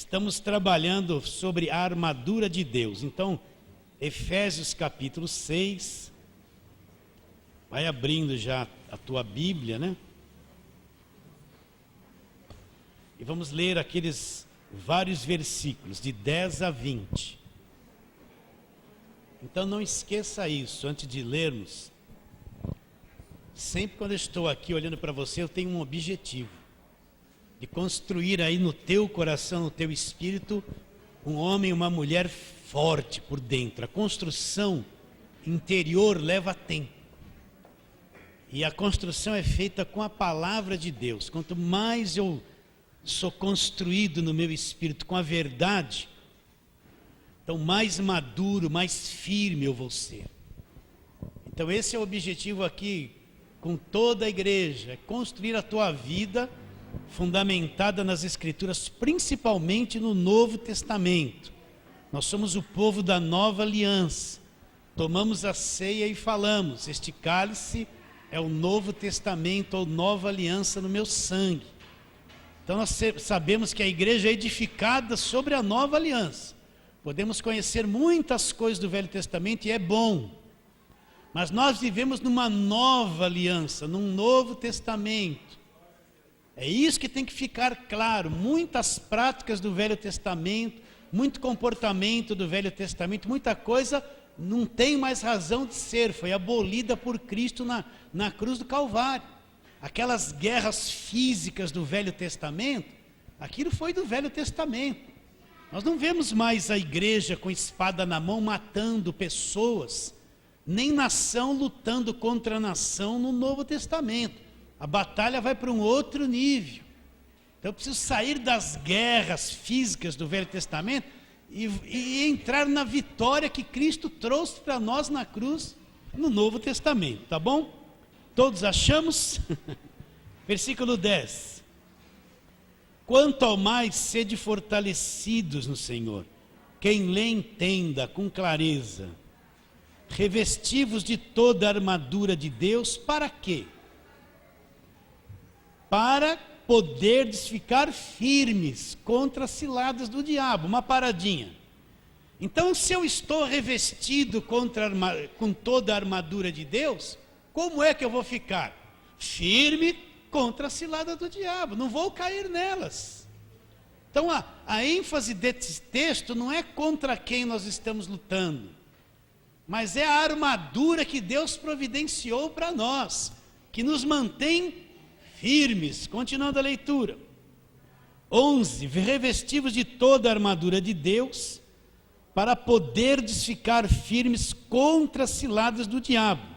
Estamos trabalhando sobre a armadura de Deus. Então, Efésios capítulo 6. Vai abrindo já a tua Bíblia, né? E vamos ler aqueles vários versículos, de 10 a 20. Então não esqueça isso, antes de lermos. Sempre quando eu estou aqui olhando para você, eu tenho um objetivo. De construir aí no teu coração, no teu espírito, um homem e uma mulher forte por dentro. A construção interior leva tempo. E a construção é feita com a palavra de Deus. Quanto mais eu sou construído no meu espírito com a verdade, então mais maduro, mais firme eu vou ser. Então esse é o objetivo aqui com toda a igreja, é construir a tua vida fundamentada nas Escrituras, principalmente no Novo Testamento. Nós somos o povo da nova aliança. Tomamos a ceia e falamos: este cálice é o Novo Testamento ou nova aliança no meu sangue. Então nós sabemos que a igreja é edificada sobre a nova aliança. Podemos conhecer muitas coisas do Velho Testamento e é bom. Mas nós vivemos numa nova aliança, num Novo Testamento. É isso que tem que ficar claro. Muitas práticas do Velho Testamento, muito comportamento do Velho Testamento, muita coisa não tem mais razão de ser. Foi abolida por Cristo na cruz do Calvário. Aquelas guerras físicas do Velho Testamento, aquilo foi do Velho Testamento. Nós não vemos mais a igreja com espada na mão matando pessoas, nem nação lutando contra a nação no Novo Testamento. A batalha vai para um outro nível. Então eu preciso sair das guerras físicas do Velho Testamento e entrar na vitória que Cristo trouxe para nós na cruz no Novo Testamento, tá bom? Todos achamos? Versículo 10. Quanto ao mais, sede fortalecidos no Senhor. Quem lê entenda com clareza. Revestivos de toda a armadura de Deus, para quê? Para poderdes ficar firmes contra as ciladas do diabo. Uma paradinha. Então, se eu estou revestido com toda a armadura de Deus, como é que eu vou ficar? Firme contra a cilada do diabo. Não vou cair nelas. Então, a ênfase desse texto não é contra quem nós estamos lutando, mas é a armadura que Deus providenciou para nós, que nos mantém firmes. Continuando a leitura. 11. Revestivos de toda a armadura de Deus, para poderdes ficar firmes contra as ciladas do diabo.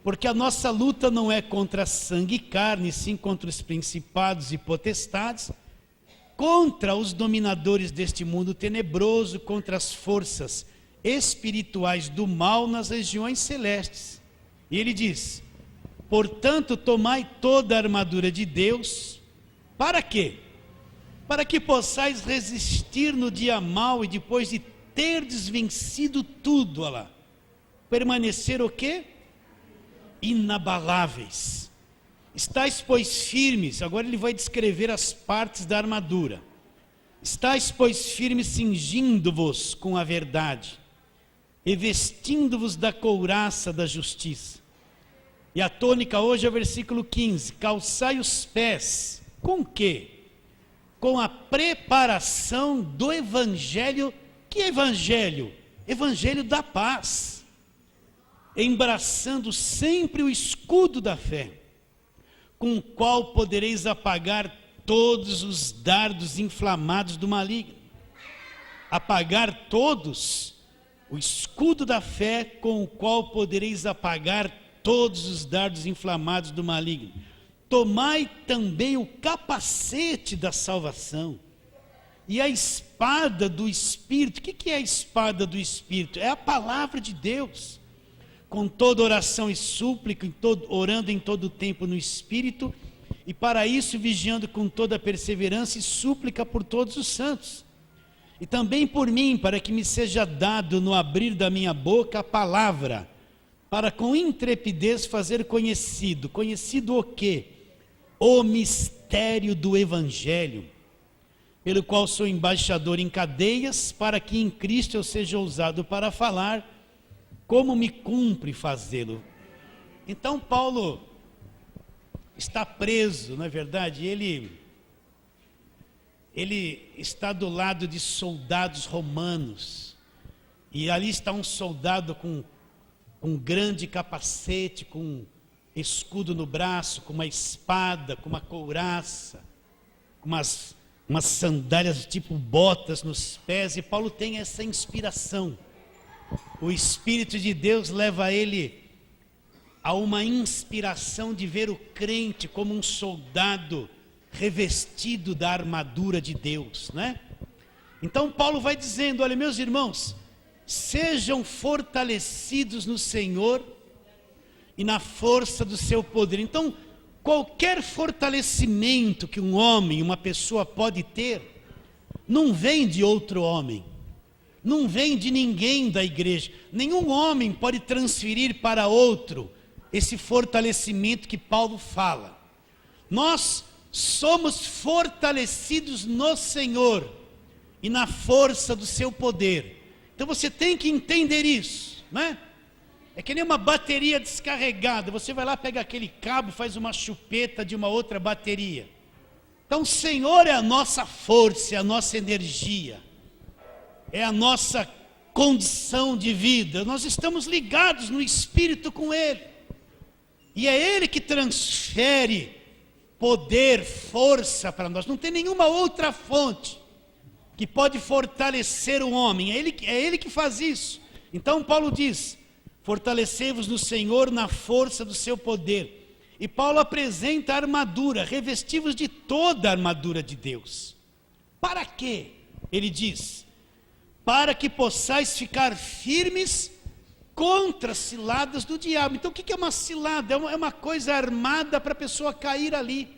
Porque a nossa luta não é contra sangue e carne, sim contra os principados e potestades, contra os dominadores deste mundo tenebroso, contra as forças espirituais do mal nas regiões celestes. E ele diz: portanto, tomai toda a armadura de Deus. Para quê? Para que possais resistir no dia mau e depois de terdes vencido tudo, olha lá, permanecer o quê? Inabaláveis. Estais, pois, firmes. Agora ele vai descrever as partes da armadura. Estais, pois, firmes, cingindo-vos com a verdade, e vestindo-vos da couraça da justiça. E a tônica hoje é o versículo 15. Calçai os pés. Com quê? Com a preparação do evangelho. Que evangelho? Evangelho da paz. Embraçando sempre o escudo da fé, com o qual podereis apagar todos os dardos inflamados do maligno. Apagar todos, o escudo da fé, com o qual podereis apagar todos os dardos inflamados do maligno. Tomai também o capacete da salvação e a espada do Espírito. O que é a espada do Espírito? É a palavra de Deus. Com toda oração e súplica, orando em todo o tempo no Espírito, e para isso vigiando com toda perseverança e súplica por todos os santos. E também por mim, para que me seja dado no abrir da minha boca a palavra, para com intrepidez fazer conhecido. Conhecido o quê? O mistério do Evangelho, pelo qual sou embaixador em cadeias, para que em Cristo eu seja ousado para falar, como me cumpre fazê-lo. Então Paulo está preso, não é verdade? Ele está do lado de soldados romanos, e ali está um soldado com um grande capacete, com um escudo no braço, com uma espada, com uma couraça, com umas sandálias tipo botas nos pés, e Paulo tem essa inspiração. O Espírito de Deus leva ele a uma inspiração de ver o crente como um soldado revestido da armadura de Deus, né? Então Paulo vai dizendo: olha, meus irmãos, sejam fortalecidos no Senhor e na força do seu poder. Então, qualquer fortalecimento que um homem, uma pessoa pode ter, não vem de outro homem, não vem de ninguém da igreja. Nenhum homem pode transferir para outro esse fortalecimento que Paulo fala. Nós somos fortalecidos no Senhor e na força do seu poder. Então você tem que entender isso, né? É que nem uma bateria descarregada. Você vai lá, pega aquele cabo, faz uma chupeta de uma outra bateria. Então o Senhor é a nossa força, é a nossa energia, é a nossa condição de vida. Nós estamos ligados no Espírito com Ele. E é Ele que transfere poder, força para nós. Não tem nenhuma outra fonte que pode fortalecer o homem. É Ele que faz isso. Então Paulo diz: fortalecei-vos no Senhor na força do seu poder. E Paulo apresenta a armadura: revesti-vos de toda a armadura de Deus. Para quê? Ele diz: para que possais ficar firmes contra as ciladas do diabo. Então o que é uma cilada? É uma coisa armada para a pessoa cair ali.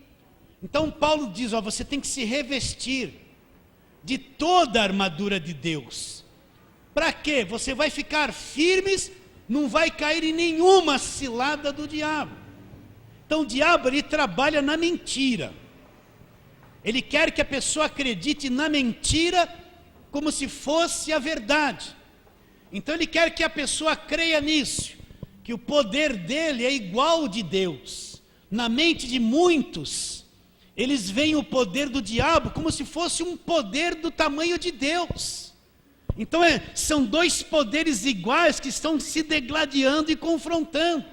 Então Paulo diz: ó, você tem que se revestir de toda a armadura de Deus. Para quê? Você vai ficar firmes, não vai cair em nenhuma cilada do diabo. Então o diabo, ele trabalha na mentira. Ele quer que a pessoa acredite na mentira como se fosse a verdade. Então ele quer que a pessoa creia nisso, que o poder dele é igual ao de Deus. Na mente de muitos, eles veem o poder do diabo como se fosse um poder do tamanho de Deus. Então são dois poderes iguais que estão se degladiando e confrontando.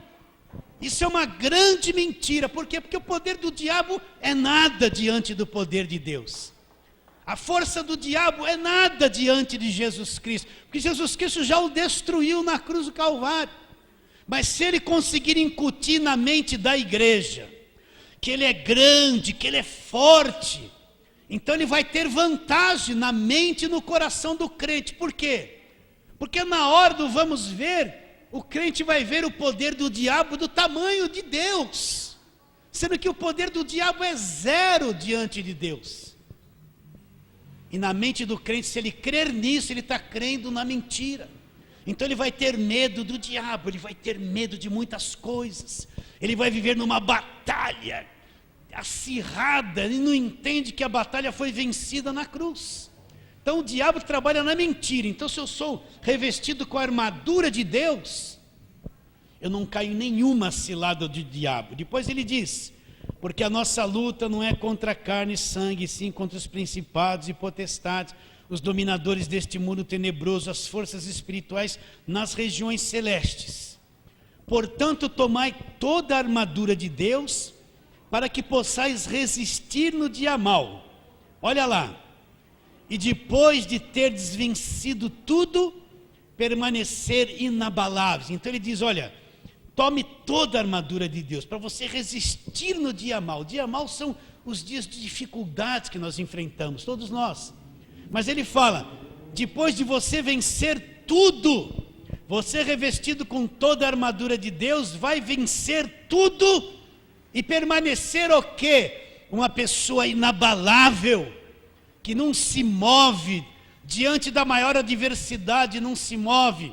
Isso é uma grande mentira. Por quê? Porque o poder do diabo é nada diante do poder de Deus. A força do diabo é nada diante de Jesus Cristo, porque Jesus Cristo já o destruiu na cruz do Calvário. Mas se ele conseguir incutir na mente da igreja que ele é grande, que ele é forte, então ele vai ter vantagem na mente e no coração do crente. Por quê? Porque na hora do vamos ver, o crente vai ver o poder do diabo do tamanho de Deus, sendo que o poder do diabo é zero diante de Deus. E na mente do crente, se ele crer nisso, ele está crendo na mentira. Então ele vai ter medo do diabo, ele vai ter medo de muitas coisas. Ele vai viver numa batalha acirrada, ele não entende que a batalha foi vencida na cruz. Então o diabo trabalha na mentira. Então se eu sou revestido com a armadura de Deus, eu não caio em nenhuma cilada do diabo. Depois ele diz: porque a nossa luta não é contra carne e sangue, sim contra os principados e potestades, os dominadores deste mundo tenebroso, as forças espirituais nas regiões celestes. Portanto, tomai toda a armadura de Deus, para que possais resistir no dia mau. Olha lá. E depois de teres vencido tudo, permanecer inabaláveis. Então ele diz: olha, tome toda a armadura de Deus, para você resistir no dia mau. O dia mau são os dias de dificuldades que nós enfrentamos, todos nós. Mas ele fala: depois de você vencer tudo, você revestido com toda a armadura de Deus, vai vencer tudo e permanecer o quê? Uma pessoa inabalável, que não se move, diante da maior adversidade não se move,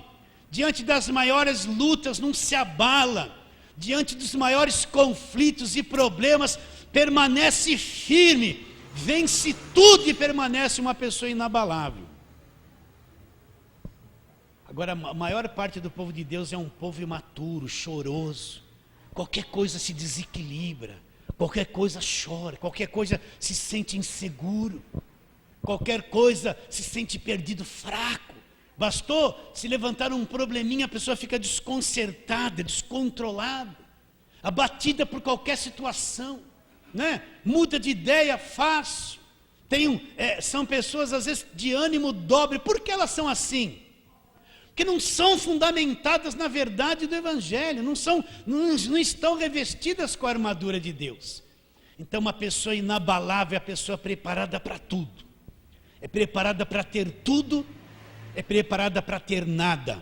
diante das maiores lutas não se abala, diante dos maiores conflitos e problemas permanece firme, vence tudo e permanece uma pessoa inabalável. Agora, a maior parte do povo de Deus é um povo imaturo, choroso. Qualquer coisa se desequilibra, qualquer coisa chora, qualquer coisa se sente inseguro, qualquer coisa se sente perdido, fraco. Bastou se levantar um probleminha, a pessoa fica desconcertada, descontrolada, abatida por qualquer situação, né? Muda de ideia fácil. São pessoas às vezes de ânimo dobre. Por que elas são assim? Porque não são fundamentadas na verdade do Evangelho, não estão revestidas com a armadura de Deus. Então uma pessoa inabalável é a pessoa preparada para tudo. É preparada para ter tudo, é preparada para ter nada.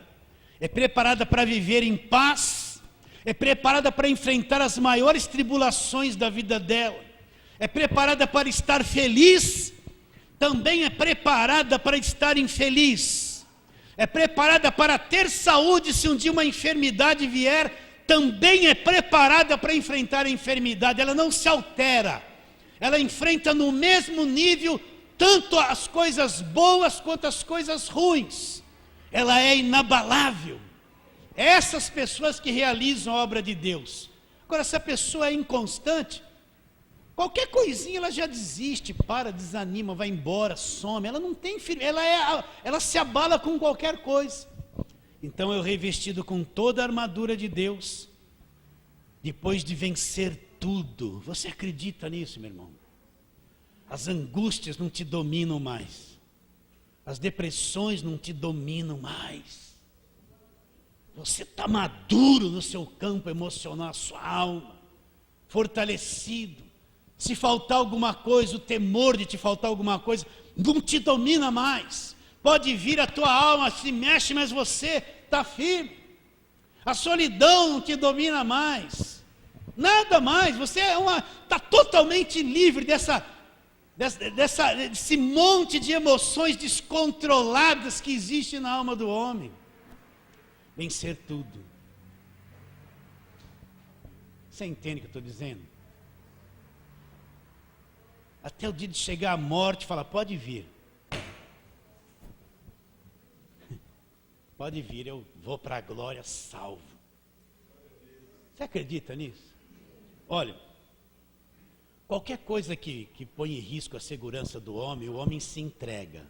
É preparada para viver em paz, é preparada para enfrentar as maiores tribulações da vida dela. É preparada para estar feliz, também é preparada para estar infeliz. É preparada para ter saúde se um dia uma enfermidade vier, também é preparada para enfrentar a enfermidade. Ela não se altera, ela enfrenta no mesmo nível tanto as coisas boas quanto as coisas ruins. Ela é inabalável. Essas pessoas que realizam a obra de Deus. Agora, se a pessoa é inconstante, qualquer coisinha ela já desiste, desanima, vai embora, some. Ela não tem firmeza, ela se abala com qualquer coisa. Então eu revestido com toda a armadura de Deus, depois de vencer tudo. Você acredita nisso, meu irmão? As angústias não te dominam mais. As depressões não te dominam mais. Você está maduro no seu campo emocional, a sua alma, fortalecido. Se faltar alguma coisa, o temor de te faltar alguma coisa, não te domina mais. Pode vir a tua alma, se mexe, mas você está firme. A solidão não te domina mais. Nada mais, você está totalmente livre desse monte de emoções descontroladas que existe na alma do homem. Vencer tudo. Você entende o que eu estou dizendo? Até o dia de chegar a morte, fala, pode vir. Pode vir, eu vou para a glória salvo. Você acredita nisso? Olha, qualquer coisa que põe em risco a segurança do homem, o homem se entrega.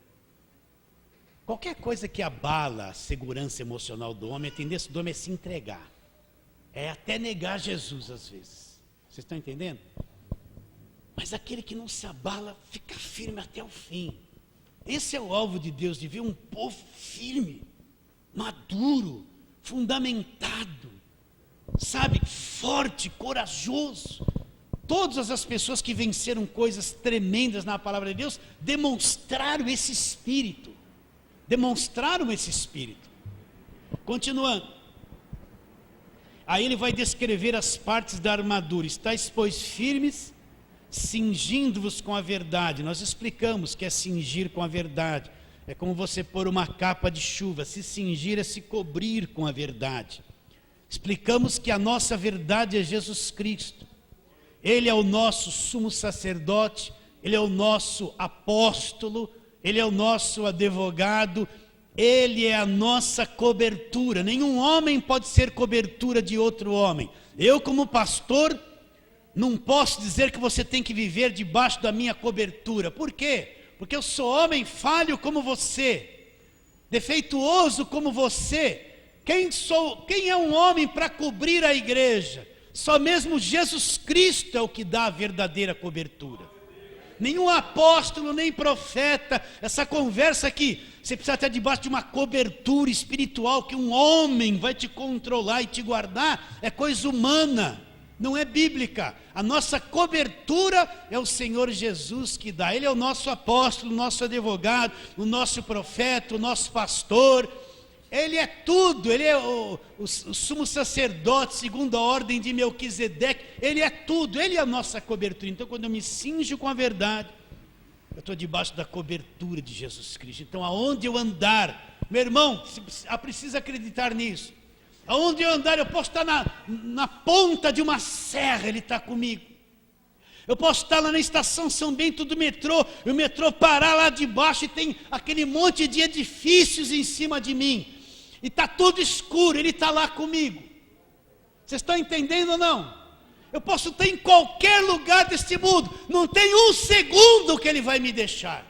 Qualquer coisa que abala a segurança emocional do homem, a tendência do homem é se entregar. É até negar Jesus às vezes. Vocês estão entendendo? Mas aquele que não se abala, fica firme até o fim. Esse é o alvo de Deus, de ver um povo firme, maduro, fundamentado, sabe, forte, corajoso. Todas as pessoas que venceram coisas tremendas na palavra de Deus, demonstraram esse espírito. Continuando. Aí ele vai descrever as partes da armadura. Estais, pois, firmes, cingindo-vos com a verdade. Nós explicamos que é cingir com a verdade. É como você pôr uma capa de chuva. Se cingir é se cobrir com a verdade. Explicamos que a nossa verdade é Jesus Cristo. Ele é o nosso sumo sacerdote, Ele é o nosso apóstolo, Ele é o nosso advogado, Ele é a nossa cobertura. Nenhum homem pode ser cobertura de outro homem. Eu, como pastor, não posso dizer que você tem que viver debaixo da minha cobertura. Por quê? Porque eu sou homem falho como você, defeituoso como você. Quem é um homem para cobrir a igreja? Só mesmo Jesus Cristo é o que dá a verdadeira cobertura. Nenhum apóstolo, nem profeta. Essa conversa que você precisa estar debaixo de uma cobertura espiritual, que um homem vai te controlar e te guardar, é coisa humana, não é bíblica. A nossa cobertura é o Senhor Jesus que dá. Ele é o nosso apóstolo, o nosso advogado, o nosso profeta, o nosso pastor. Ele é tudo. Ele é o sumo sacerdote segundo a ordem de Melquisedeque. Ele é tudo, ele é a nossa cobertura. Então quando eu me cinjo com a verdade, eu estou debaixo da cobertura de Jesus Cristo. Então aonde eu andar, meu irmão, precisa acreditar nisso. Aonde eu andar, eu posso estar na ponta de uma serra, Ele está comigo. Eu posso estar lá na estação São Bento do metrô, e o metrô parar lá de baixo e tem aquele monte de edifícios em cima de mim. E está tudo escuro, Ele está lá comigo. Vocês estão entendendo ou não? Eu posso estar em qualquer lugar deste mundo, não tem um segundo que Ele vai me deixar.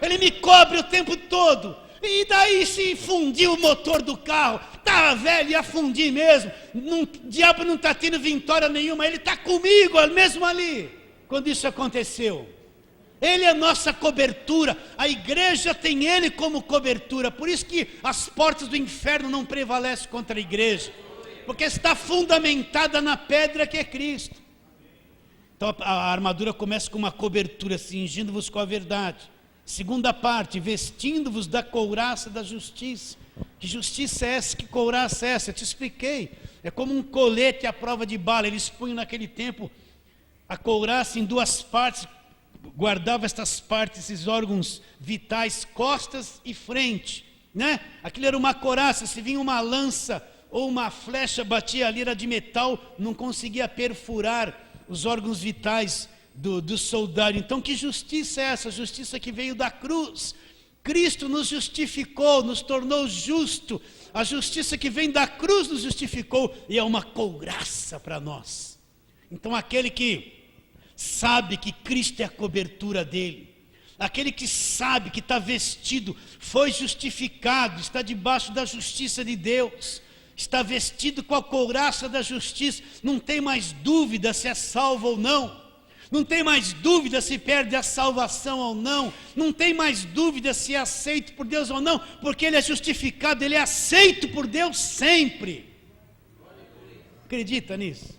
Ele me cobre o tempo todo. E daí se fundiu o motor do carro, estava velho, ia fundir mesmo, o diabo não está tendo vitória nenhuma, Ele está comigo mesmo ali, quando isso aconteceu. Ele é a nossa cobertura, a igreja tem Ele como cobertura, por isso que as portas do inferno não prevalecem contra a igreja, porque está fundamentada na pedra que é Cristo. Então a armadura começa com uma cobertura, cingindo-vos com a verdade. Segunda parte, vestindo-vos da couraça da justiça. Que justiça é essa? Que couraça é essa? Eu te expliquei. É como um colete à prova de bala. Eles punham naquele tempo a couraça em duas partes, guardava estas partes, esses órgãos vitais, costas e frente, né? Aquilo era uma couraça. Se vinha uma lança ou uma flecha, batia ali, era de metal, não conseguia perfurar os órgãos vitais do soldado. Então que justiça é essa? Justiça que veio da cruz. Cristo nos justificou, nos tornou justo. A justiça que vem da cruz nos justificou e é uma couraça para nós. Então aquele que sabe que Cristo é a cobertura dele, aquele que sabe que está vestido, foi justificado, está debaixo da justiça de Deus, está vestido com a couraça da justiça, não tem mais dúvida se é salvo ou não. Não tem mais dúvida se perde a salvação ou não. Não tem mais dúvida se é aceito por Deus ou não. Porque ele é justificado, ele é aceito por Deus sempre. Acredita nisso?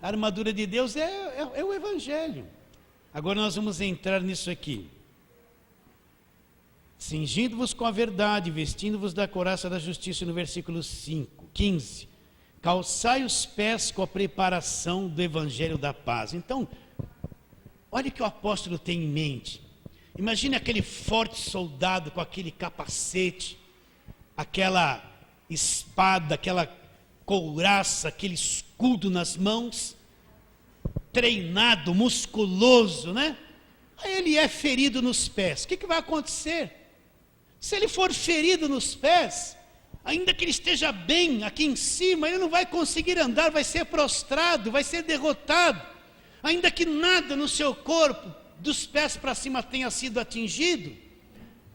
A armadura de Deus é o Evangelho. Agora nós vamos entrar nisso aqui. Cingindo-vos com a verdade, vestindo-vos da couraça da justiça, no versículo 15. Calçai os pés com a preparação do Evangelho da paz. Então, olha o que o apóstolo tem em mente. Imagine aquele forte soldado com aquele capacete, aquela espada, aquela couraça, aquele escudo nas mãos, treinado, musculoso, né? Aí ele é ferido nos pés. O que vai acontecer? Se ele for ferido nos pés, ainda que ele esteja bem aqui em cima, ele não vai conseguir andar, vai ser prostrado, vai ser derrotado. Ainda que nada no seu corpo, dos pés para cima, tenha sido atingido,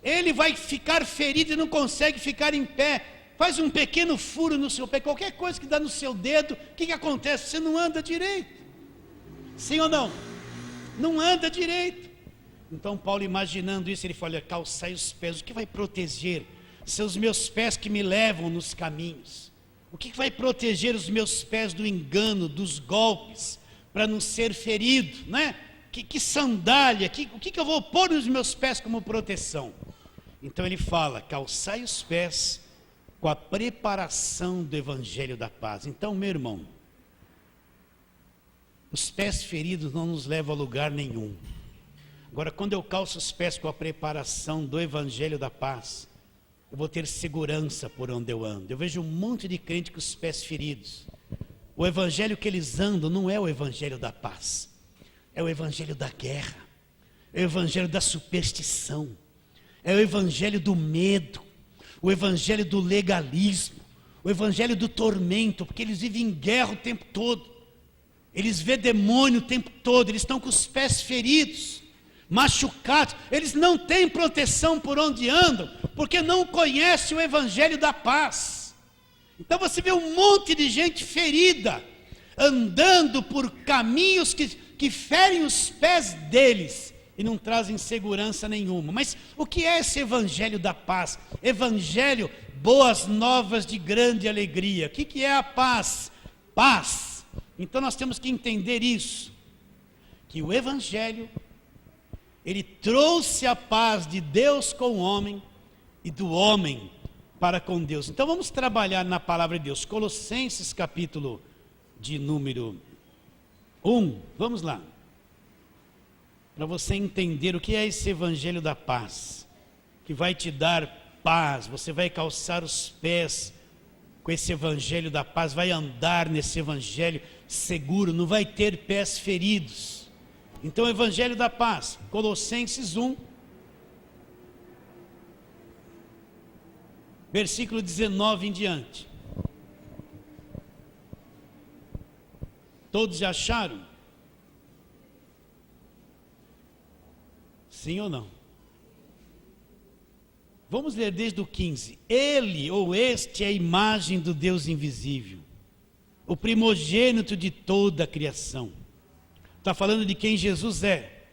ele vai ficar ferido e não consegue ficar em pé. Faz um pequeno furo no seu pé, qualquer coisa que dá no seu dedo, o que acontece? Você não anda direito. Sim ou não? Não anda direito. Então Paulo, imaginando isso, ele fala: calçai os pés, o que vai proteger? São os meus pés que me levam nos caminhos. O que vai proteger os meus pés do engano, dos golpes, para não ser ferido, né? Que sandália, o que eu vou pôr nos meus pés como proteção? Então ele fala: calçai os pés com a preparação do Evangelho da paz. Então, meu irmão, os pés feridos não nos levam a lugar nenhum. Agora, quando eu calço os pés com a preparação do Evangelho da paz, eu vou ter segurança por onde eu ando. Eu vejo um monte de crente com os pés feridos. O evangelho que eles andam não é o evangelho da paz, é o evangelho da guerra, é o evangelho da superstição, é o evangelho do medo, o evangelho do legalismo, o evangelho do tormento, porque eles vivem em guerra o tempo todo, eles vê demônio o tempo todo, eles estão com os pés feridos, machucados, eles não têm proteção por onde andam, porque não conhecem o evangelho da paz. Então você vê um monte de gente ferida, andando por caminhos que ferem os pés deles e não trazem segurança nenhuma. Mas o que é esse evangelho da paz? Evangelho, boas novas de grande alegria. O que é a paz? Paz. Então nós temos que entender isso, que o evangelho, ele trouxe a paz de Deus com o homem e do homem para com Deus. Então vamos trabalhar na palavra de Deus. Colossenses capítulo de número 1. Vamos lá. Para você entender o que é esse evangelho da paz, que vai te dar paz. Você vai calçar os pés com esse evangelho da paz, vai andar nesse evangelho seguro, não vai ter pés feridos. Então, o Evangelho da Paz, Colossenses 1, versículo 19 em diante. Todos já acharam? Sim ou não? Vamos ler desde o 15. Ele ou este é a imagem do Deus invisível, o primogênito de toda a criação. Está falando de quem Jesus é.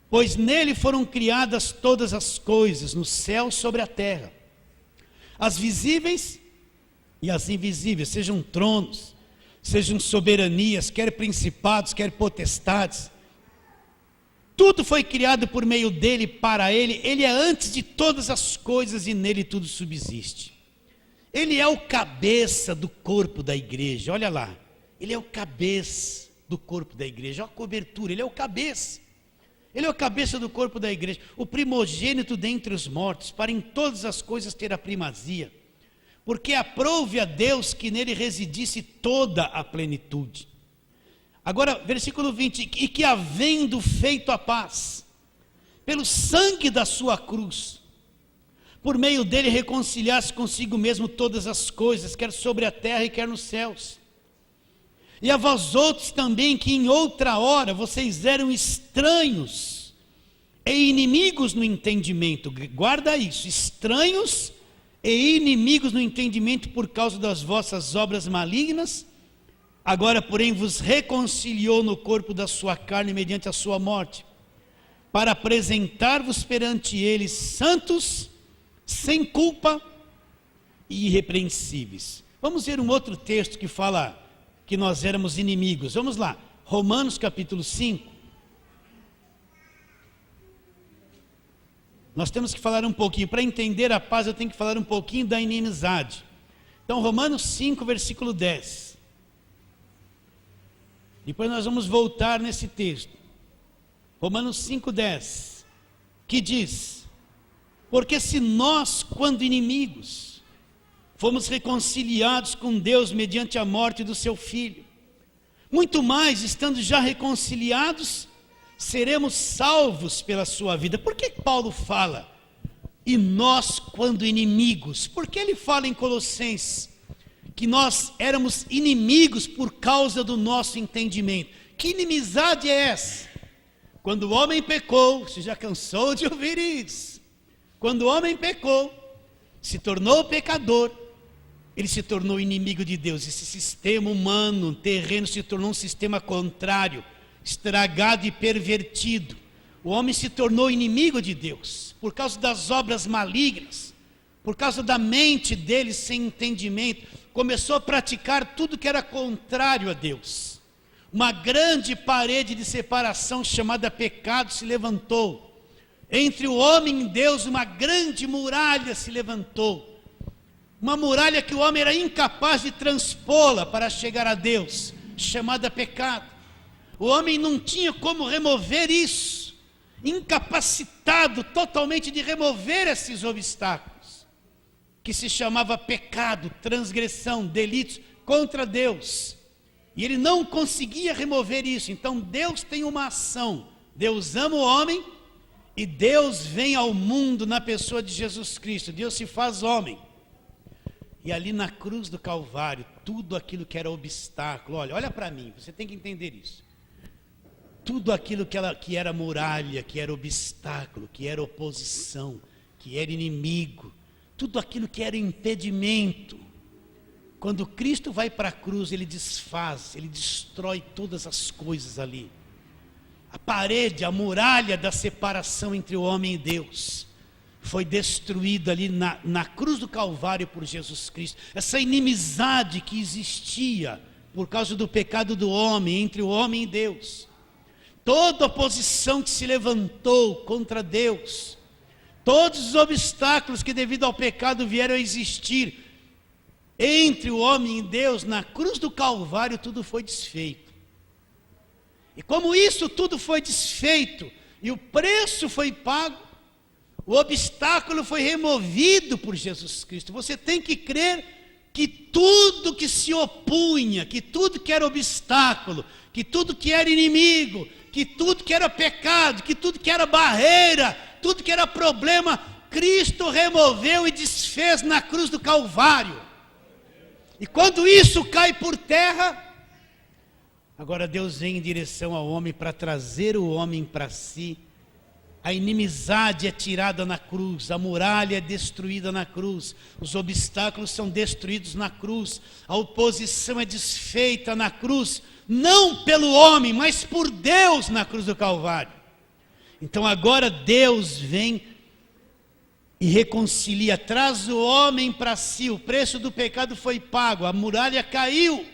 Pois nele foram criadas todas as coisas, no céu sobre a terra, as visíveis e as invisíveis, sejam tronos, sejam soberanias, quer principados, quer potestades. Tudo foi criado por meio dele, para ele. Ele é antes de todas as coisas e nele tudo subsiste. Ele é o cabeça do corpo da igreja. Olha lá, ele é o cabeça do corpo da igreja. Olha a cobertura, ele é o cabeça. Ele é o cabeça do corpo da igreja, o primogênito dentre os mortos, para em todas as coisas ter a primazia. Porque aprouve a Deus que nele residisse toda a plenitude. Agora, versículo 20, e que havendo feito a paz, pelo sangue da sua cruz, por meio dele reconciliasse consigo mesmo todas as coisas, quer sobre a terra e quer nos céus. E a vós outros também, que em outra hora vocês eram estranhos e inimigos no entendimento, guarda isso, estranhos e inimigos no entendimento por causa das vossas obras malignas, agora porém vos reconciliou no corpo da sua carne mediante a sua morte, para apresentar-vos perante ele santos, sem culpa e irrepreensíveis. Vamos ver um outro texto que fala que nós éramos inimigos. Vamos lá, Romanos capítulo 5. Nós temos que falar um pouquinho, para entender a paz eu tenho que falar um pouquinho da inimizade. Então, Romanos 5, versículo 10. Depois nós vamos voltar nesse texto. Romanos 5, 10. Que diz: porque se nós, quando inimigos, fomos reconciliados com Deus mediante a morte do seu Filho, muito mais, estando já reconciliados, seremos salvos pela sua vida. Por que Paulo fala, e nós quando inimigos? Por que ele fala em Colossenses que nós éramos inimigos por causa do nosso entendimento? Que inimizade é essa? Quando o homem pecou, você já cansou de ouvir isso? Quando o homem pecou, se tornou pecador, ele se tornou inimigo de Deus. Esse sistema humano, terreno, se tornou um sistema contrário, estragado e pervertido. O homem se tornou inimigo de Deus, por causa das obras malignas, por causa da mente dele sem entendimento, começou a praticar tudo que era contrário a Deus. Uma grande parede de separação chamada pecado se levantou. Entre o homem e Deus, uma grande muralha se levantou. Uma muralha que o homem era incapaz de transpô-la para chegar a Deus, chamada pecado. O homem não tinha como remover isso, incapacitado totalmente de remover esses obstáculos, que se chamava pecado, transgressão, delitos contra Deus. E ele não conseguia remover isso. Então Deus tem uma ação. Deus ama o homem e Deus vem ao mundo na pessoa de Jesus Cristo. Deus se faz homem. E ali na cruz do Calvário, tudo aquilo que era obstáculo, olha para mim, você tem que entender isso. Tudo aquilo que era muralha, que era obstáculo, que era oposição, que era inimigo, tudo aquilo que era impedimento, quando Cristo vai para a cruz, ele desfaz, ele destrói todas as coisas ali. A parede, a muralha da separação entre o homem e Deus foi destruída ali na cruz do Calvário por Jesus Cristo. Essa inimizade que existia por causa do pecado do homem, entre o homem e Deus, toda oposição que se levantou contra Deus, todos os obstáculos que devido ao pecado vieram a existir entre o homem e Deus, na cruz do Calvário tudo foi desfeito. E como isso tudo foi desfeito e o preço foi pago, o obstáculo foi removido por Jesus Cristo. Você tem que crer que tudo que se opunha, que tudo que era obstáculo, que tudo que era inimigo, que tudo que era pecado, que tudo que era barreira, tudo que era problema, Cristo removeu e desfez na cruz do Calvário. E quando isso cai por terra, agora Deus vem em direção ao homem para trazer o homem para si. A inimizade é tirada na cruz, a muralha é destruída na cruz, os obstáculos são destruídos na cruz, a oposição é desfeita na cruz, não pelo homem, mas por Deus na cruz do Calvário. Então agora Deus vem e reconcilia, traz o homem para si, o preço do pecado foi pago, a muralha caiu.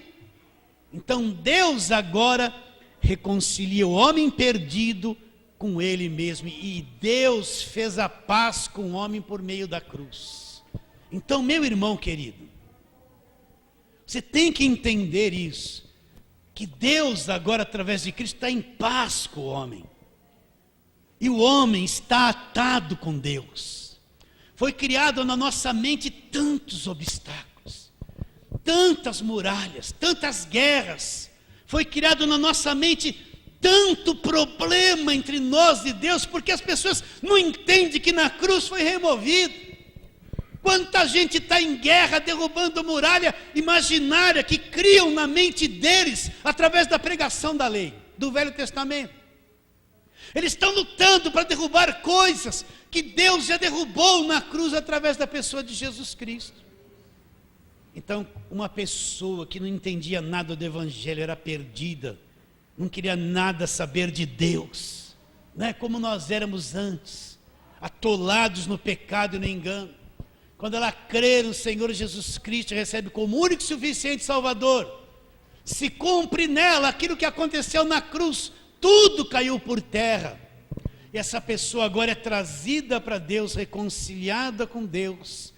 Então Deus agora reconcilia o homem perdido com ele mesmo, e Deus fez a paz com o homem por meio da cruz. Então, meu irmão querido, você tem que entender isso, que Deus agora através de Cristo está em paz com o homem, e o homem está atado com Deus. Foi criado na nossa mente tantos obstáculos, tantas muralhas, tantas guerras, foi criado na nossa mente tanto problema entre nós e Deus, porque as pessoas não entendem que na cruz foi removido. Quanta gente está em guerra, derrubando muralha imaginária, que criam na mente deles, através da pregação da lei, do Velho Testamento. Eles estão lutando para derrubar coisas que Deus já derrubou na cruz, através da pessoa de Jesus Cristo. Então, uma pessoa que não entendia nada do Evangelho, era perdida, não queria nada saber de Deus, né? Como nós éramos antes, atolados no pecado e no engano. Quando ela crê no Senhor Jesus Cristo, recebe como único e suficiente Salvador, se cumpre nela aquilo que aconteceu na cruz, tudo caiu por terra, e essa pessoa agora é trazida para Deus, reconciliada com Deus,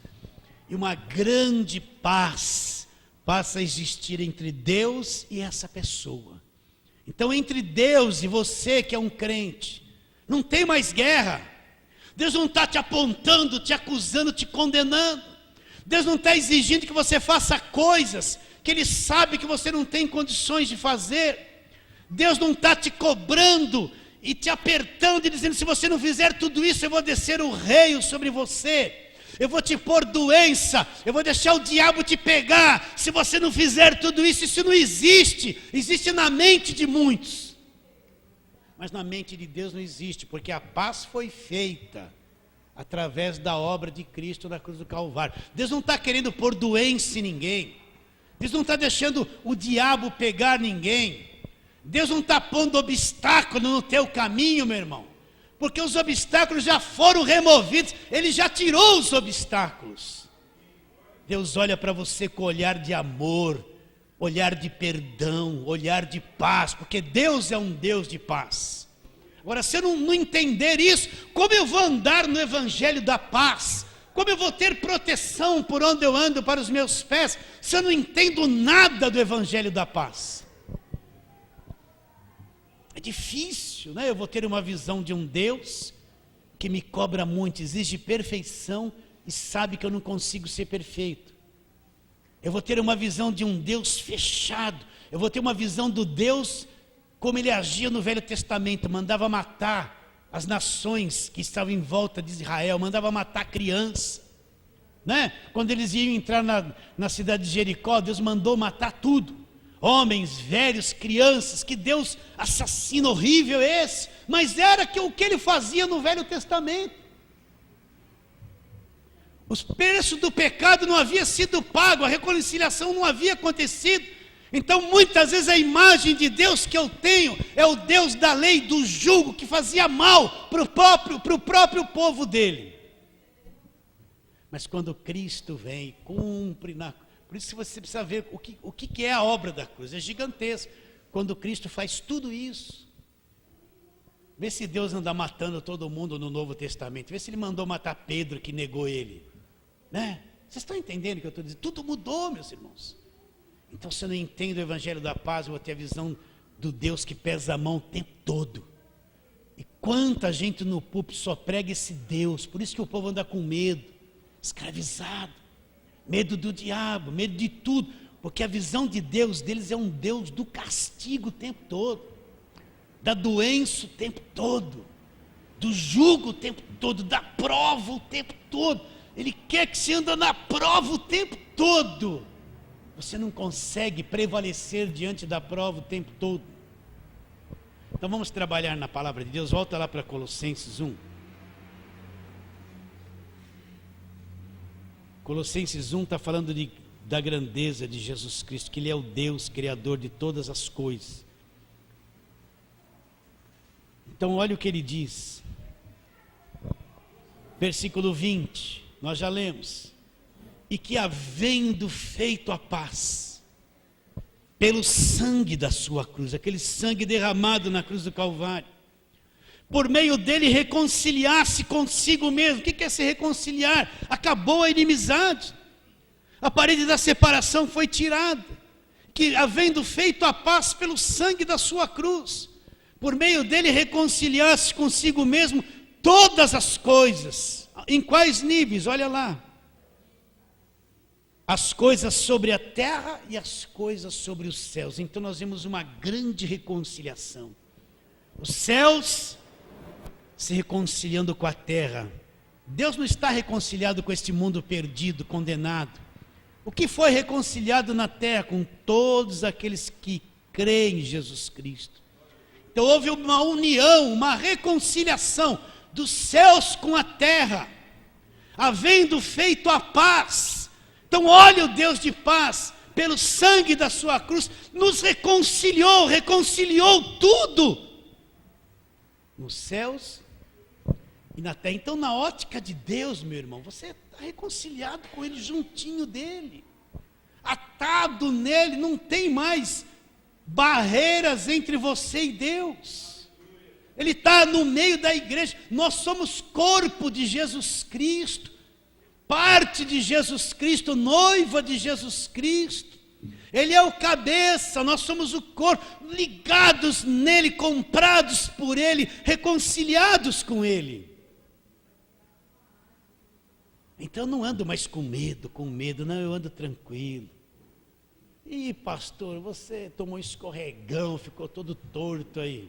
e uma grande paz passa a existir entre Deus e essa pessoa. Então, entre Deus e você que é um crente, não tem mais guerra. Deus não está te apontando, te acusando, te condenando. Deus não está exigindo que você faça coisas que Ele sabe que você não tem condições de fazer. Deus não está te cobrando e te apertando e dizendo: se você não fizer tudo isso, eu vou descer o rei sobre você, eu vou te pôr doença, eu vou deixar o diabo te pegar, se você não fizer tudo isso. Isso não existe, existe na mente de muitos, mas na mente de Deus não existe, porque a paz foi feita através da obra de Cristo na cruz do Calvário. Deus não está querendo pôr doença em ninguém, Deus não está deixando o diabo pegar ninguém, Deus não está pondo obstáculo no teu caminho, meu irmão, porque os obstáculos já foram removidos, Ele já tirou os obstáculos. Deus olha para você com olhar de amor, olhar de perdão, olhar de paz, porque Deus é um Deus de paz. Agora, se eu não entender isso, como eu vou andar no Evangelho da paz? Como eu vou ter proteção por onde eu ando para os meus pés, se eu não entendo nada do Evangelho da paz? É difícil, né? Eu vou ter uma visão de um Deus que me cobra muito, exige perfeição e sabe que eu não consigo ser perfeito. Eu vou ter uma visão de um Deus fechado, eu vou ter uma visão do Deus como Ele agia no Velho Testamento, mandava matar as nações que estavam em volta de Israel, mandava matar criança, né? Quando eles iam entrar na cidade de Jericó, Deus mandou matar tudo. Homens, velhos, crianças, que Deus assassino horrível esse, mas era o que Ele fazia no Velho Testamento. Os preços do pecado não havia sido pago, a reconciliação não havia acontecido. Então muitas vezes a imagem de Deus que eu tenho é o Deus da lei, do jugo, que fazia mal para o próprio povo dele. Mas quando Cristo vem e cumpre por isso você precisa ver o que é a obra da cruz, é gigantesco. Quando Cristo faz tudo isso, vê se Deus anda matando todo mundo no Novo Testamento, vê se Ele mandou matar Pedro que negou Ele, né? Vocês estão entendendo o que eu estou dizendo? Tudo mudou, meus irmãos. Então, se eu não entendo o Evangelho da paz, eu vou ter a visão do Deus que pesa a mão o tempo todo. E quanta gente no púlpito só prega esse Deus, por isso que o povo anda com medo, escravizado. Medo do diabo, medo de tudo, porque a visão de Deus deles é um Deus do castigo o tempo todo. da doença o tempo todo, do jugo o tempo todo, da prova o tempo todo. Ele quer que você ande na prova o tempo todo. Você não consegue prevalecer diante da prova o tempo todo. Então vamos trabalhar na palavra de Deus. Volta lá para Colossenses 1. Colossenses 1 está falando da grandeza de Jesus Cristo, que Ele é o Deus Criador de todas as coisas. Então olha o que ele diz. Versículo 20, nós já lemos. E que havendo feito a paz, pelo sangue da sua cruz, aquele sangue derramado na cruz do Calvário, por meio dele reconciliar-se consigo mesmo. O que é se reconciliar? Acabou a inimizade, a parede da separação foi tirada, que havendo feito a paz pelo sangue da sua cruz, por meio dele reconciliar-se consigo mesmo todas as coisas. Em quais níveis? Olha lá. As coisas sobre a terra e as coisas sobre os céus. Então nós vemos uma grande reconciliação. Os céus se reconciliando com a terra. Deus não está reconciliado com este mundo perdido, condenado. O que foi reconciliado na terra? Com todos aqueles que creem em Jesus Cristo. Então houve uma união, uma reconciliação dos céus com a terra, havendo feito a paz. Então olha o Deus de paz, pelo sangue da sua cruz, nos reconciliou tudo, nos céus e na terra. Então na ótica de Deus, meu irmão, você está reconciliado com Ele, juntinho dEle, atado nele, não tem mais barreiras entre você e Deus. Ele está no meio da igreja. Nós somos corpo de Jesus Cristo, parte de Jesus Cristo, noiva de Jesus Cristo. Ele é o cabeça, nós somos o corpo, ligados nele, comprados por ele, reconciliados com ele. Então eu não ando mais com medo, não, eu ando tranquilo. Ih, pastor, você tomou um escorregão, ficou todo torto aí.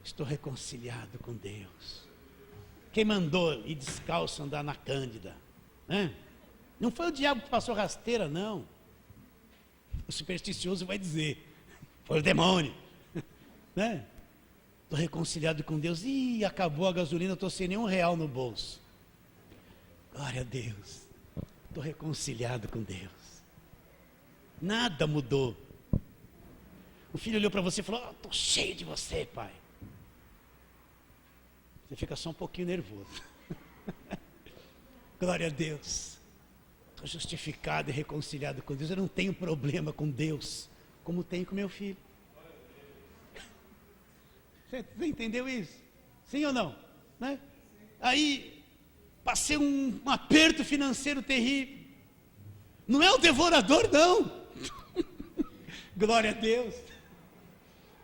Estou reconciliado com Deus. Quem mandou ir descalço andar na Cândida? Não foi o diabo que passou rasteira, não. O supersticioso vai dizer, foi o demônio. Estou reconciliado com Deus. Ih, acabou a gasolina, estou sem nenhum real no bolso. Glória a Deus. Estou reconciliado com Deus. Nada mudou. O filho olhou para você e falou, estou cheio de você, pai. Você fica só um pouquinho nervoso. Glória a Deus. Estou justificado e reconciliado com Deus. Eu não tenho problema com Deus, como tenho com meu filho. Você entendeu isso? Sim ou não? Né? Aí, passei um aperto financeiro terrível. Não é o devorador, não. Glória a Deus.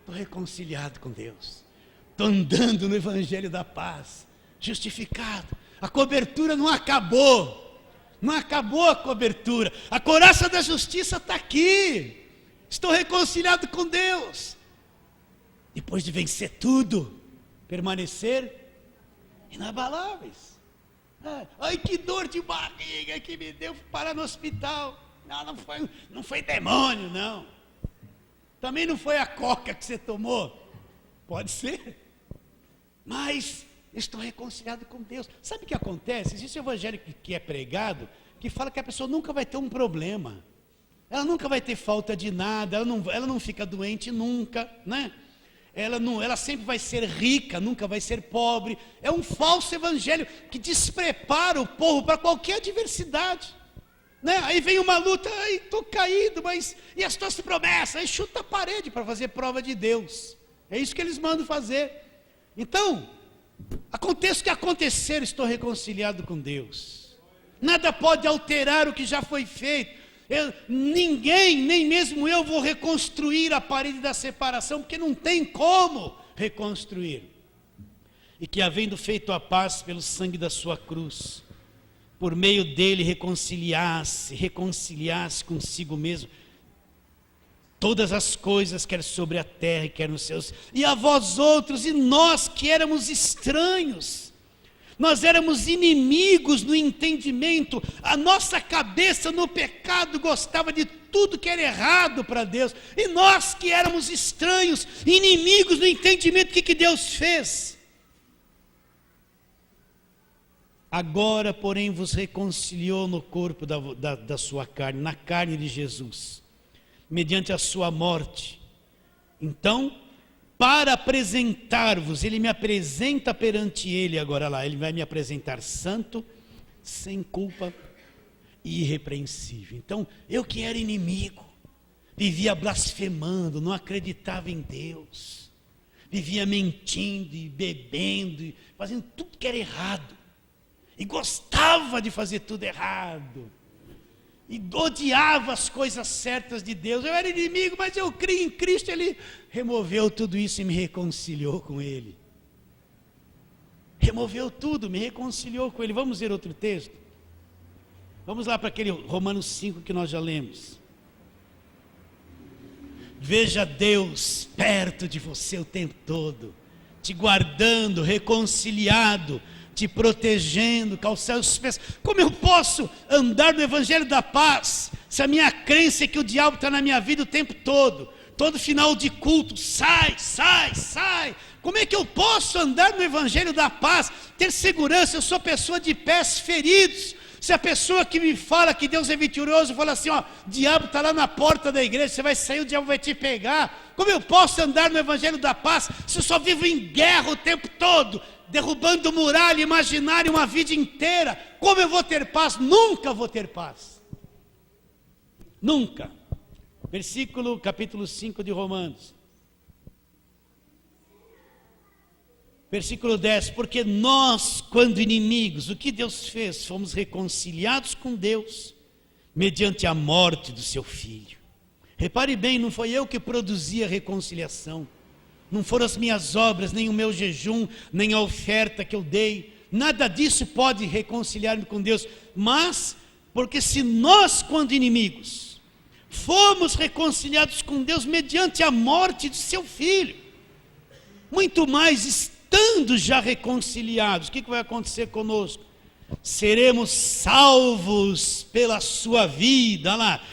Estou reconciliado com Deus. Estou andando no Evangelho da paz, justificado. A cobertura não acabou. Não acabou a cobertura. A couraça da justiça está aqui. Estou reconciliado com Deus. Depois de vencer tudo, permanecer inabaláveis. Ai, que dor de barriga que me deu parar no hospital. Não foi demônio, não. Também não foi a coca que você tomou. Pode ser. Mas estou reconciliado com Deus. Sabe o que acontece? Existe um evangelho que é pregado, que fala que a pessoa nunca vai ter um problema. Ela nunca vai ter falta de nada, ela não fica doente nunca, né? Ela sempre vai ser rica, nunca vai ser pobre. É um falso evangelho que desprepara o povo para qualquer adversidade, né? Aí vem uma luta, aí estou caído, mas e as tuas promessas? Aí chuta a parede para fazer prova de Deus. É isso que eles mandam fazer. Então, aconteça o que acontecer, estou reconciliado com Deus. Nada pode alterar o que já foi feito. Ninguém, nem mesmo eu, vou reconstruir a parede da separação, porque não tem como reconstruir. E que havendo feito a paz pelo sangue da sua cruz, por meio dele reconciliasse consigo mesmo todas as coisas, quer sobre a terra, quer nos céus. E a vós outros, e nós que éramos estranhos, nós éramos inimigos no entendimento, a nossa cabeça no pecado gostava de tudo que era errado para Deus, e nós que éramos estranhos, inimigos no entendimento, o que Deus fez? Agora, porém, vos reconciliou no corpo da sua carne, na carne de Jesus, mediante a sua morte. Então, para apresentar-vos, ele me apresenta perante ele, agora lá, ele vai me apresentar santo, sem culpa e irrepreensível. Então, eu que era inimigo, vivia blasfemando, não acreditava em Deus, vivia mentindo e bebendo, e fazendo tudo que era errado, e gostava de fazer tudo errado, e odiava as coisas certas de Deus. Eu era inimigo, mas eu criei em Cristo. Ele removeu tudo isso e me reconciliou com Ele. Removeu tudo, me reconciliou com Ele. Vamos ver outro texto? Vamos lá para aquele Romanos 5 que nós já lemos. Veja Deus perto de você o tempo todo, te guardando, reconciliado, te protegendo, calçar os pés. Como eu posso andar no evangelho da paz, se a minha crença é que o diabo está na minha vida o tempo todo, todo final de culto, sai, sai, sai? Como é que eu posso andar no evangelho da paz, ter segurança? Eu sou pessoa de pés feridos. Se a pessoa que me fala que Deus é vitorioso, fala assim, ó, o diabo está lá na porta da igreja, você vai sair, o diabo vai te pegar. Como eu posso andar no evangelho da paz, se eu só vivo em guerra o tempo todo, derrubando muralha imaginária uma vida inteira? Como eu vou ter paz? Nunca vou ter paz. Nunca. Capítulo 5 de Romanos. Versículo 10, porque nós, quando inimigos, o que Deus fez? Fomos reconciliados com Deus, mediante a morte do seu Filho. Repare bem, não foi eu que produzi a reconciliação, não foram as minhas obras, nem o meu jejum, nem a oferta que eu dei, nada disso pode reconciliar-me com Deus, mas, porque se nós, quando inimigos, fomos reconciliados com Deus mediante a morte do seu Filho, muito mais estando já reconciliados, o que vai acontecer conosco? Seremos salvos pela sua vida, olha lá.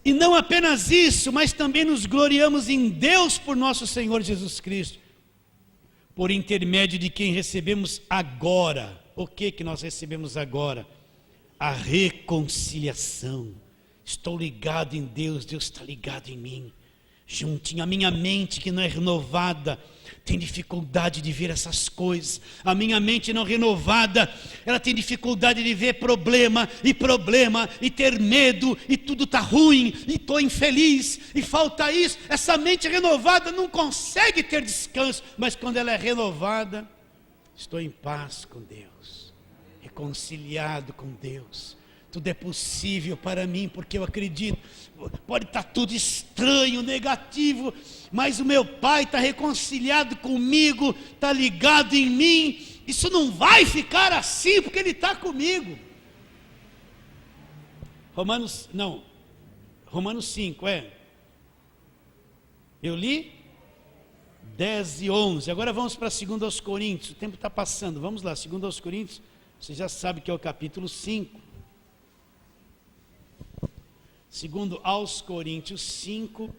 E não apenas isso, mas também nos gloriamos em Deus por nosso Senhor Jesus Cristo, por intermédio de quem recebemos agora. O que nós recebemos agora? A reconciliação. Estou ligado em Deus, Deus está ligado em mim. Juntinho, a minha mente que não é renovada tem dificuldade de ver essas coisas. A minha mente não renovada, ela tem dificuldade de ver problema, e ter medo, e tudo está ruim, e estou infeliz, e falta isso. Essa mente renovada não consegue ter descanso, mas quando ela é renovada, estou em paz com Deus, reconciliado com Deus. Tudo é possível para mim, porque eu acredito. Pode estar tudo estranho, negativo, mas o meu Pai está reconciliado comigo, está ligado em mim. Isso não vai ficar assim, porque Ele está comigo. Romanos 5, eu li 10 e 11, agora vamos para 2 Coríntios, o tempo está passando, vamos lá, 2 Coríntios, você já sabe que é o capítulo 5. Segundo aos Coríntios 5,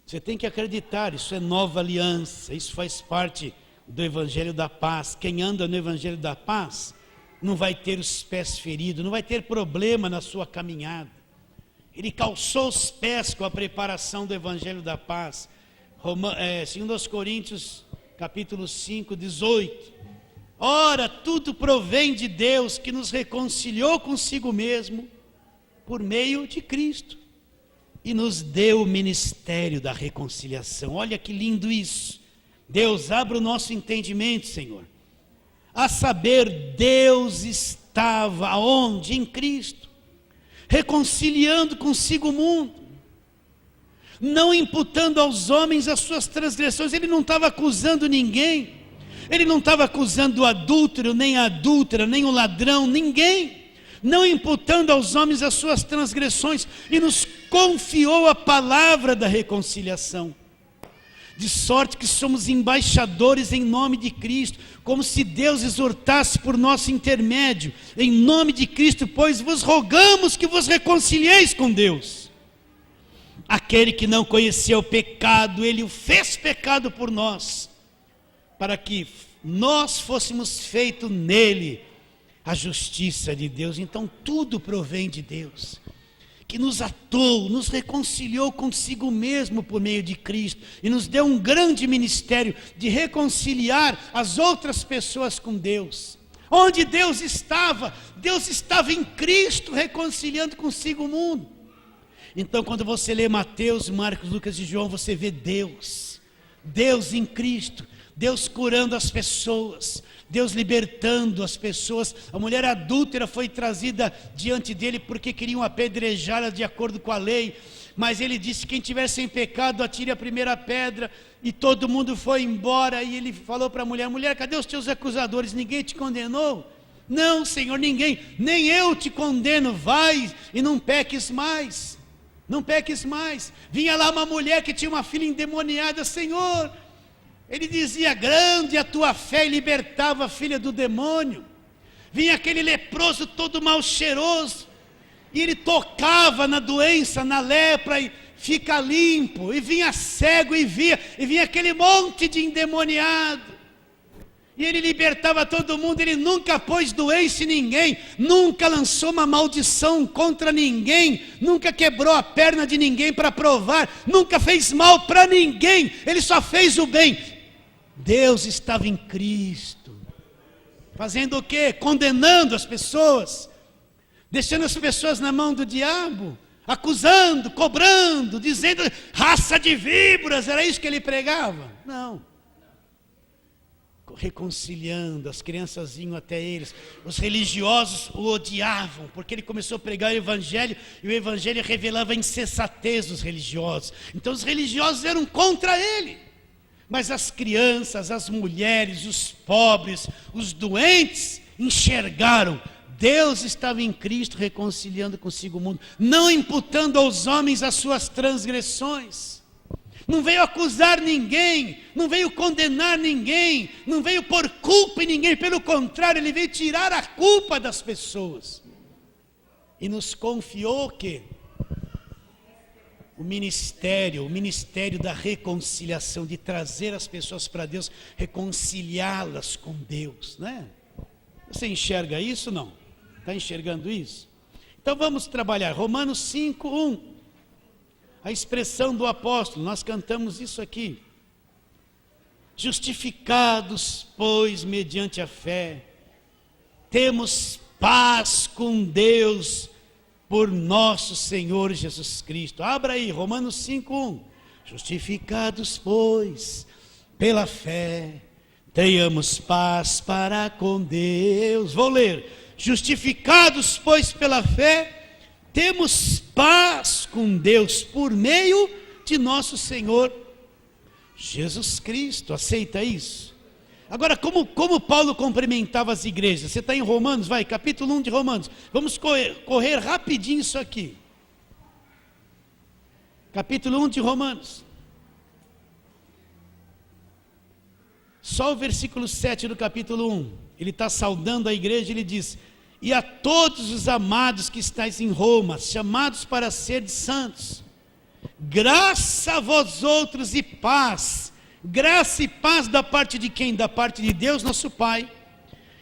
você tem que acreditar, isso é nova aliança, isso faz parte do Evangelho da Paz. Quem anda no Evangelho da Paz não vai ter os pés feridos, não vai ter problema na sua caminhada. Ele calçou os pés com a preparação do Evangelho da Paz. 2 Coríntios capítulo 5, 18. Ora, tudo provém de Deus, que nos reconciliou consigo mesmo por meio de Cristo e nos deu o ministério da reconciliação. Olha que lindo isso. Deus, abre o nosso entendimento, Senhor. A saber, Deus estava aonde? Em Cristo, reconciliando consigo o mundo, não imputando aos homens as suas transgressões. Ele não estava acusando ninguém. Ele não estava acusando o adúltero, nem a adúltera, nem o ladrão, ninguém. não imputando aos homens as suas transgressões, e nos confiou a palavra da reconciliação. De sorte que somos embaixadores em nome de Cristo, como se Deus exortasse por nosso intermédio. Em nome de Cristo, pois, vos rogamos que vos reconcilieis com Deus. Aquele que não conhecia o pecado, Ele o fez pecado por nós, para que nós fôssemos feitos nele a justiça de Deus. Então tudo provém de Deus, que nos atou, nos reconciliou consigo mesmo por meio de Cristo, e nos deu um grande ministério de reconciliar as outras pessoas com Deus. Onde Deus estava em Cristo, reconciliando consigo o mundo. Então quando você lê Mateus, Marcos, Lucas e João, você vê Deus em Cristo, Deus curando as pessoas, Deus libertando as pessoas. A mulher adúltera foi trazida diante dele porque queriam apedrejá-la de acordo com a lei, mas ele disse: quem tiver sem pecado atire a primeira pedra. E todo mundo foi embora, e ele falou para a mulher: mulher, cadê os teus acusadores? Ninguém te condenou? Não, Senhor, ninguém, nem eu te condeno. Vai e não peques mais, não peques mais. Vinha lá uma mulher que tinha uma filha endemoniada: Senhor, ele dizia: grande a tua fé, e libertava a filha do demônio. Vinha aquele leproso todo mal cheiroso, e ele tocava na doença, na lepra, e fica limpo. E vinha cego e vinha aquele monte de endemoniado, e ele libertava todo mundo. Ele nunca pôs doença em ninguém, nunca lançou uma maldição contra ninguém, nunca quebrou a perna de ninguém para provar, nunca fez mal para ninguém, ele só fez o bem. Deus estava em Cristo, fazendo o quê? Condenando as pessoas, deixando as pessoas na mão do diabo, acusando, cobrando, dizendo: raça de víboras. Era isso que ele pregava? Não. Reconciliando, as crianças iam até eles. Os religiosos o odiavam, porque ele começou a pregar o evangelho, e o evangelho revelava a insensatez dos religiosos. Então os religiosos eram contra ele. Mas as crianças, as mulheres, os pobres, os doentes enxergaram: Deus estava em Cristo reconciliando consigo o mundo, não imputando aos homens as suas transgressões. Não veio acusar ninguém, não veio condenar ninguém, não veio pôr culpa em ninguém. Pelo contrário, ele veio tirar a culpa das pessoas. E nos confiou o quê? O ministério da reconciliação, de trazer as pessoas para Deus, reconciliá-las com Deus, né? Você enxerga isso ou não? Está enxergando isso? Então vamos trabalhar Romanos 5:1, a expressão do apóstolo. Nós cantamos isso aqui: justificados, pois, mediante a fé, temos paz com Deus por nosso Senhor Jesus Cristo. Abra aí, Romanos 5:1. Justificados, pois, pela fé, tenhamos paz para com Deus. Vou ler. Justificados, pois, pela fé, temos paz com Deus por meio de nosso Senhor Jesus Cristo. Aceita isso? Agora, como Paulo cumprimentava as igrejas? Você está em Romanos, vai, capítulo 1 de Romanos. Vamos correr rapidinho isso aqui. Capítulo 1 de Romanos. Só o versículo 7 do capítulo 1. Ele está saudando a igreja, ele diz: e a todos os amados que estáis em Roma, chamados para ser santos, graça a vós outros e paz. Graça e paz da parte de quem? Da parte de Deus, nosso Pai,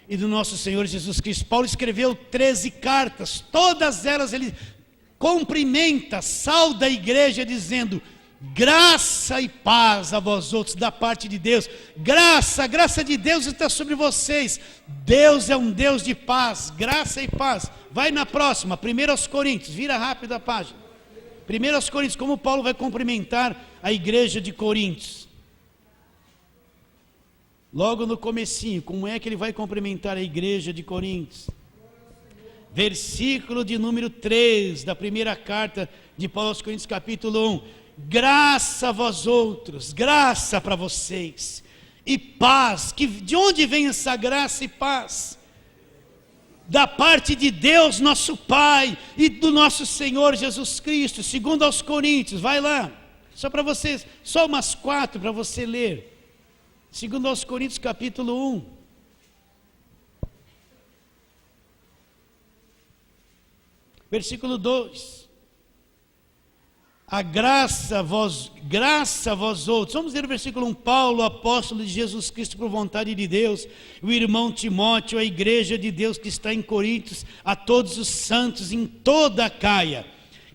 e do nosso Senhor Jesus Cristo. Paulo escreveu 13 cartas, todas elas ele cumprimenta, sauda a igreja dizendo: graça e paz a vós outros da parte de Deus. A graça de Deus está sobre vocês. Deus é um Deus de paz, graça e paz. Vai na próxima, 1 Coríntios, vira rápido a página. 1 Coríntios, como Paulo vai cumprimentar a igreja de Coríntios. Logo no comecinho, como é que ele vai cumprimentar a igreja de Coríntios? Versículo de número 3 da primeira carta de Paulo aos Coríntios, capítulo 1. Graça a vós outros, graça para vocês, e paz. De onde vem essa graça e paz? da parte de Deus, nosso Pai, e do nosso Senhor Jesus Cristo, segundo aos Coríntios, vai lá, só para vocês, só umas 4 para você ler, segundo aos Coríntios capítulo 1, versículo 2, a graça a vós outros. Vamos ler o versículo 1. Paulo, apóstolo de Jesus Cristo por vontade de Deus, o irmão Timóteo, a igreja de Deus que está em Coríntios, a todos os santos em toda a Caia,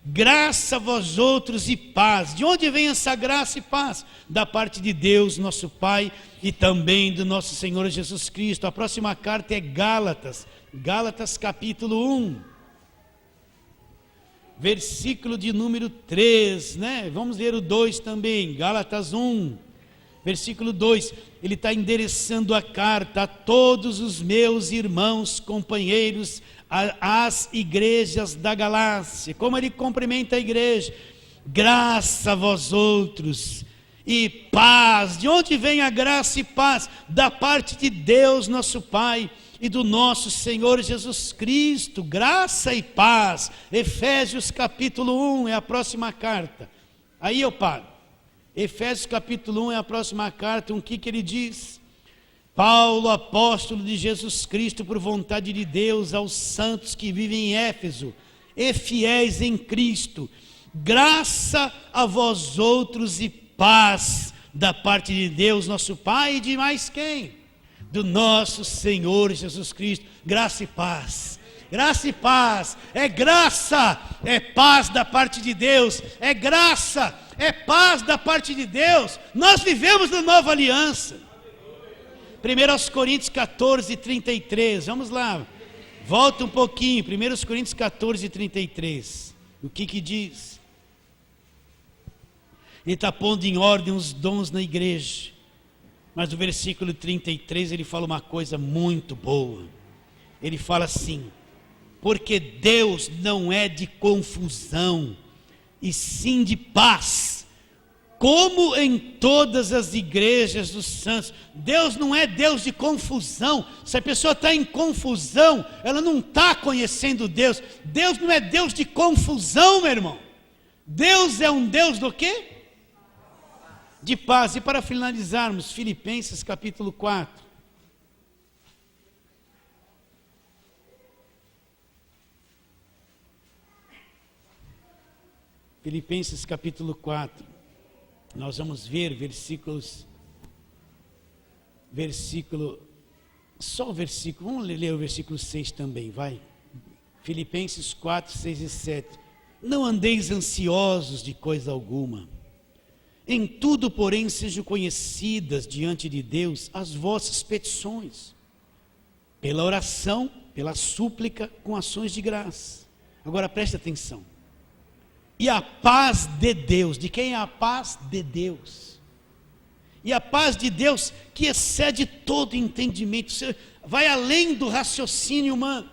graça a vós outros e paz. De onde vem essa graça e paz? Da parte de Deus, nosso Pai, e também do nosso Senhor Jesus Cristo. A próxima carta é Gálatas capítulo 1, versículo de número 3, né? Vamos ler o 2 também, Gálatas 1, versículo 2, ele está endereçando a carta a todos os meus irmãos, companheiros, às igrejas da Galácia. Como ele cumprimenta a igreja: graça a vós outros e paz. De onde vem a graça e paz? Da parte de Deus, nosso Pai, e do nosso Senhor Jesus Cristo, graça e paz. Efésios capítulo 1 é a próxima carta. Aí eu paro. Efésios capítulo 1 é a próxima carta. O que ele diz? Paulo, apóstolo de Jesus Cristo, por vontade de Deus, aos santos que vivem em Éfeso e fiéis em Cristo, graça a vós outros e paz, da parte de Deus, nosso Pai, e de mais quem? Do nosso Senhor Jesus Cristo. Graça e paz, graça e paz, é graça, é paz da parte de Deus, é graça, é paz da parte de Deus. Nós vivemos na nova aliança. 1 Coríntios 14, 33, vamos lá, volta um pouquinho, 1 Coríntios 14, 33, o que diz? Ele está pondo em ordem os dons na igreja. Mas no versículo 33 ele fala uma coisa muito boa. Ele fala assim: porque Deus não é de confusão, e sim de paz, como em todas as igrejas dos santos. Deus não é Deus de confusão. Se a pessoa está em confusão, ela não está conhecendo Deus. Deus não é Deus de confusão, meu irmão. Deus é um Deus do quê? De paz. E para finalizarmos, Filipenses capítulo 4. Filipenses capítulo 4. Nós vamos ver só o versículo, vamos ler o versículo 6 também, vai. Filipenses 4, 6 e 7. Não andeis ansiosos de coisa alguma. Em tudo, porém, sejam conhecidas diante de Deus as vossas petições, pela oração, pela súplica, com ações de graça. Agora preste atenção. E a paz de Deus, de quem é a paz? De Deus. E a paz de Deus que excede todo entendimento, vai além do raciocínio humano.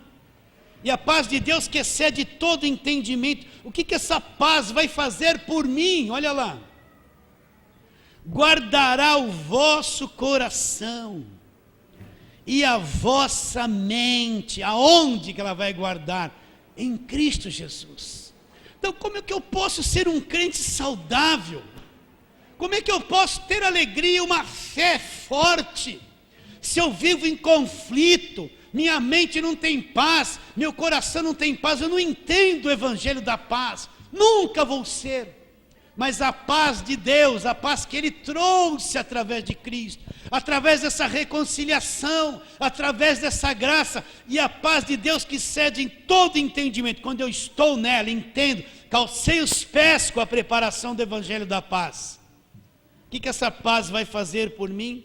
E a paz de Deus que excede todo entendimento. O que essa paz vai fazer por mim? Olha lá. Guardará o vosso coração e a vossa mente. Aonde que ela vai guardar? Em Cristo Jesus. Então como é que eu posso ser um crente saudável? Como é que eu posso ter alegria, uma fé forte, se eu vivo em conflito, minha mente não tem paz, meu coração não tem paz, eu não entendo o evangelho da paz, nunca vou ser. Mas a paz de Deus, a paz que Ele trouxe através de Cristo, através dessa reconciliação, através dessa graça, e a paz de Deus que excede em todo entendimento, quando eu estou nela, entendo, calcei os pés com a preparação do evangelho da paz. O que essa paz vai fazer por mim?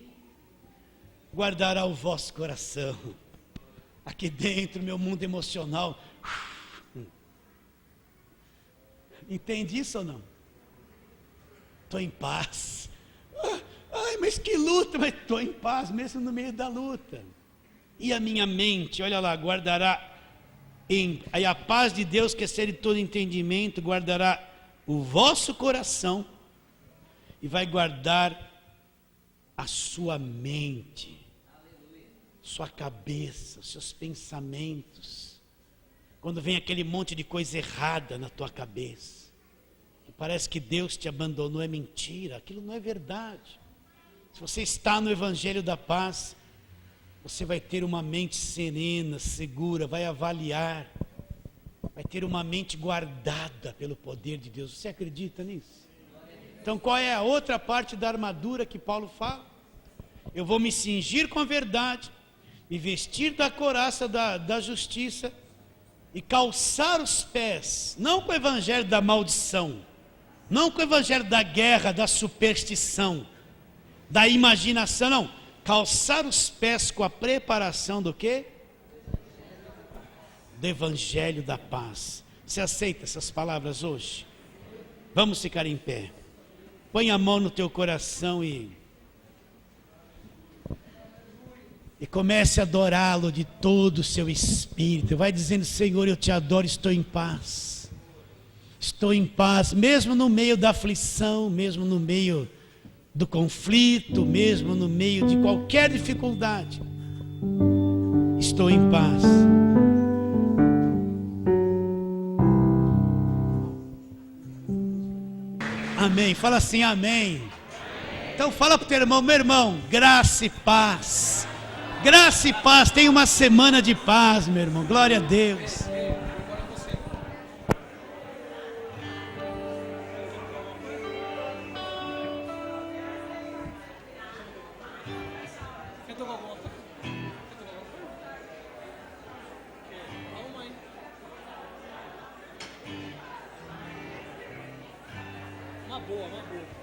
Guardará o vosso coração, aqui dentro, meu mundo emocional. Entende isso ou não? Estou em paz. Ai, mas que luta, mas estou em paz mesmo no meio da luta. E a minha mente, olha lá, guardará, aí a paz de Deus que excede todo entendimento, guardará o vosso coração e vai guardar a sua mente. sua cabeça, os seus pensamentos. Quando vem aquele monte de coisa errada na tua cabeça, e parece que Deus te abandonou, é mentira, aquilo não é verdade. Se você está no Evangelho da Paz, você vai ter uma mente serena, segura, vai avaliar, vai ter uma mente guardada pelo poder de Deus. Você acredita nisso? Então qual é a outra parte da armadura que Paulo fala? Eu vou me cingir com a verdade, me vestir da couraça da justiça e calçar os pés, não com o evangelho da maldição, não com o evangelho da guerra, da superstição, da imaginação, não. Calçar os pés com a preparação do quê? Do evangelho da paz. Você aceita essas palavras hoje? Vamos ficar em pé. Põe a mão no teu coração e comece a adorá-lo de todo o seu espírito. Vai dizendo: Senhor, eu te adoro, estou em paz. Estou em paz, mesmo no meio da aflição, mesmo no meio do conflito, mesmo no meio de qualquer dificuldade. Estou em paz. Amém. Fala assim, amém. Então fala para o teu irmão: meu irmão, graça e paz. Graça e paz. Tenha uma semana de paz, meu irmão. Glória a Deus. Uma boa.